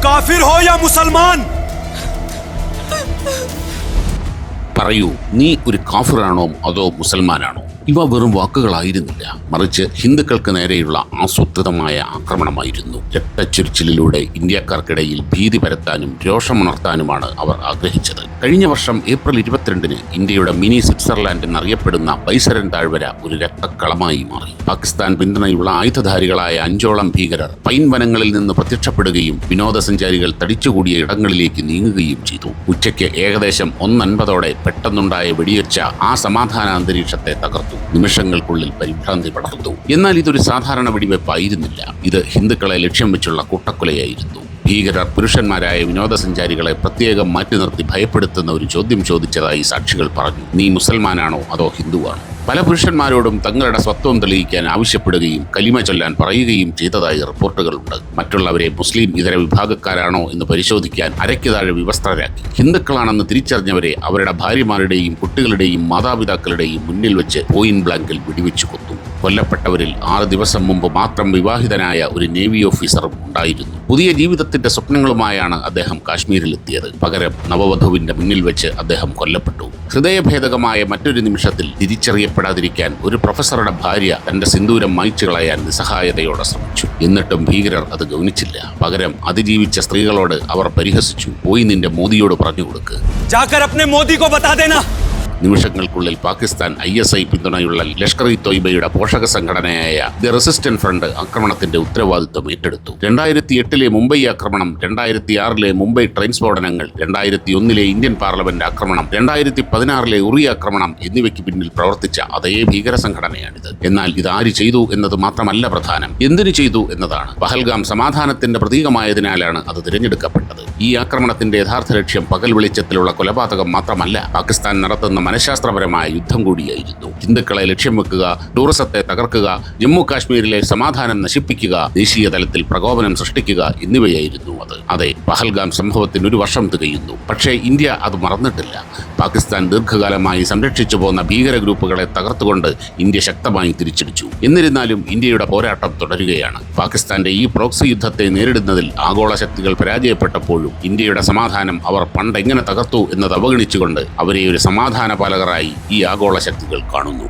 काफिर हो या मुसलमान? പറയൂ, നീ ഒരു കാഫിറാണോ അതോ മുസൽമാനാണോ? ഇവ വെറും വാക്കുകളായിരുന്നില്ല, മറിച്ച് ഹിന്ദുക്കൾക്ക് നേരെയുള്ള ആസൂത്രിതമായ ആക്രമണമായിരുന്നു. രക്തച്ചൊരിച്ചിലിലൂടെ ഇന്ത്യക്കാർക്കിടയിൽ ഭീതി പരത്താനും രോഷമുണർത്താനുമാണ് അവർ ആഗ്രഹിച്ചത്. കഴിഞ്ഞ വർഷം ഏപ്രിൽ 22-ന് ഇന്ത്യയുടെ മിനി സ്വിറ്റ്സർലാൻഡ് എന്നറിയപ്പെടുന്ന ബൈസരൻ താഴ്വര ഒരു രക്തക്കളമായി മാറി. പാകിസ്ഥാൻ പിന്തുണയുള്ള ആയുധധാരികളായ 5ഓളം ഭീകരർ പൈൻ വനങ്ങളിൽ നിന്ന് പ്രത്യക്ഷപ്പെടുകയും വിനോദസഞ്ചാരികൾ തടിച്ചുകൂടിയ ഇടങ്ങളിലേക്ക് നീങ്ങുകയും ചെയ്തു. ഉച്ചയ്ക്ക് ഏകദേശം 1:50 പെട്ടെന്നുണ്ടായ വെടിയൊച്ച ആ സമാധാന അന്തരീക്ഷത്തെ തകർത്തു. നിമിഷങ്ങൾക്കുള്ളിൽ പരിഭ്രാന്തി പടർന്നു. എന്നാൽ ഇതൊരു സാധാരണ വെടിവെപ്പായിരുന്നില്ല. ഇത് ഹിന്ദുക്കളെ ലക്ഷ്യം വെച്ചുള്ള കൂട്ടക്കൊലയായിരുന്നു. ഭീകരർ പുരുഷന്മാരായ വിനോദസഞ്ചാരികളെ പ്രത്യേകം മാറ്റി നിർത്തി ഭയപ്പെടുത്തുന്ന ഒരു ചോദ്യം ചോദിച്ചതായി സാക്ഷികൾ പറഞ്ഞു. നീ മുസൽമാനാണോ അതോ ഹിന്ദുവാണോ? പല പുരുഷന്മാരോടും തങ്ങളുടെ സ്വത്വം തെളിയിക്കാൻ ആവശ്യപ്പെടുകയും കലിമ ചൊല്ലാൻ പറയുകയും ചെയ്തതായി റിപ്പോർട്ടുകളുണ്ട്. മറ്റുള്ളവരെ മുസ്ലിം ഇതര വിഭാഗക്കാരാണോ എന്ന് പരിശോധിക്കാൻ അരയ്ക്ക് താഴെ വിവസ്ത്രരാക്കി. ഹിന്ദുക്കളാണെന്ന് തിരിച്ചറിഞ്ഞവരെ അവരുടെ ഭാര്യമാരുടെയും കുട്ടികളുടെയും മാതാപിതാക്കളുടെയും മുന്നിൽ വെച്ച് പോയിന്റ് ബ്ലാങ്കിൽ വെടിവെച്ചു കൊന്നു. കൊല്ലപ്പെട്ടവരിൽ 6 ദിവസം മുമ്പ് മാത്രം വിവാഹിതനായ ഒരു നേവി ഓഫീസറും ഉണ്ടായിരുന്നു. പുതിയ ജീവിതത്തിന്റെ സ്വപ്നങ്ങളുമായാണ് അദ്ദേഹം കാശ്മീരിലെത്തിയത്. പകരം നവവധുവിന്റെ മുന്നിൽ വെച്ച് അദ്ദേഹം കൊല്ലപ്പെട്ടു. ഹൃദയഭേദകമായ മറ്റൊരു നിമിഷത്തിൽ തിരിച്ചറിയപ്പെടാതിരിക്കാൻ ഒരു പ്രൊഫസറുടെ ഭാര്യ തന്റെ സിന്ദൂരം മായ്ച്ചു കളയാൻ നിസ്സഹായതയോടെ ശ്രമിച്ചു. എന്നിട്ടും ഭീകരർ അത് ഗൗനിച്ചില്ല. പകരം അതിജീവിച്ച സ്ത്രീകളോട് അവർ പരിഹസിച്ചു. പോയി നിന്റെ മോദിയോട് പറഞ്ഞു കൊടുക്ക്. जाकर अपने मोदी को बता देना. നിമിഷങ്ങൾക്കുള്ളിൽ പാകിസ്ഥാൻ ISI പിന്തുണയുള്ള ലഷ്കർ-ഇ-തോയ്ബയുടെ പോഷക സംഘടനയായ ദി റെസിസ്റ്റന്റ് ഫ്രണ്ട് ആക്രമണത്തിന്റെ ഉത്തരവാദിത്വം ഏറ്റെടുത്തു. 2008-ലെ മുംബൈ ആക്രമണം, 2006-ലെ മുംബൈ ട്രെയിൻ സ്ഫോടനങ്ങൾ, 2001-ലെ ഇന്ത്യൻ പാർലമെന്റ് ആക്രമണം, 2016-ലെ ഉറി ആക്രമണം എന്നിവയ്ക്ക് പിന്നിൽ പ്രവർത്തിച്ച അതേ ഭീകര സംഘടനയാണിത്. എന്നാൽ ഇതാര് ചെയ്തു എന്നത് മാത്രമല്ല പ്രധാനം, എന്തിനു ചെയ്തു എന്നതാണ്. പഹൽഗാം സമാധാനത്തിന്റെ പ്രതീകമായതിനാലാണ് അത് തിരഞ്ഞെടുക്കപ്പെട്ടത്. ഈ ആക്രമണത്തിന്റെ യഥാർത്ഥ ലക്ഷ്യം പകൽ വെളിച്ചത്തിലുള്ള കൊലപാതകം മാത്രമല്ല, പാകിസ്ഥാൻ നടത്തുന്ന മനഃശാസ്ത്രപരമായ യുദ്ധം കൂടിയായിരുന്നു. ഹിന്ദുക്കളെ ലക്ഷ്യം വെക്കുക, ടൂറിസത്തെ തകർക്കുക, ജമ്മു കാശ്മീരിലെ സമാധാനം നശിപ്പിക്കുക, ദേശീയ തലത്തിൽ പ്രകോപനം സൃഷ്ടിക്കുക എന്നിവയായിരുന്നു അത്. അതെ, പഹൽഗാം സംഭവത്തിന് 1 വർഷം തികയുന്നു. പക്ഷേ ഇന്ത്യ അത് മറന്നിട്ടില്ല. പാകിസ്ഥാൻ ദീർഘകാലമായി സംരക്ഷിച്ചു പോന്ന ഭീകര ഗ്രൂപ്പുകളെ തകർത്തുകൊണ്ട് ഇന്ത്യ ശക്തമായി തിരിച്ചടിച്ചു. എന്നിരുന്നാലും ഇന്ത്യയുടെ പോരാട്ടം തുടരുകയാണ്. പാകിസ്ഥാന്റെ ഈ പ്രോക്സി യുദ്ധത്തെ നേരിടുന്നതിൽ ആഗോള ശക്തികൾ പരാജയപ്പെട്ടപ്പോഴും ഇന്ത്യയുടെ സമാധാനം അവർ പണ്ടെങ്ങനെ തകർത്തു എന്നത് അവഗണിച്ചുകൊണ്ട് അവരെ ഒരു സമാധാന പാലകരായി ഈ ആഗോള ശക്തികൾ കാണുന്നു.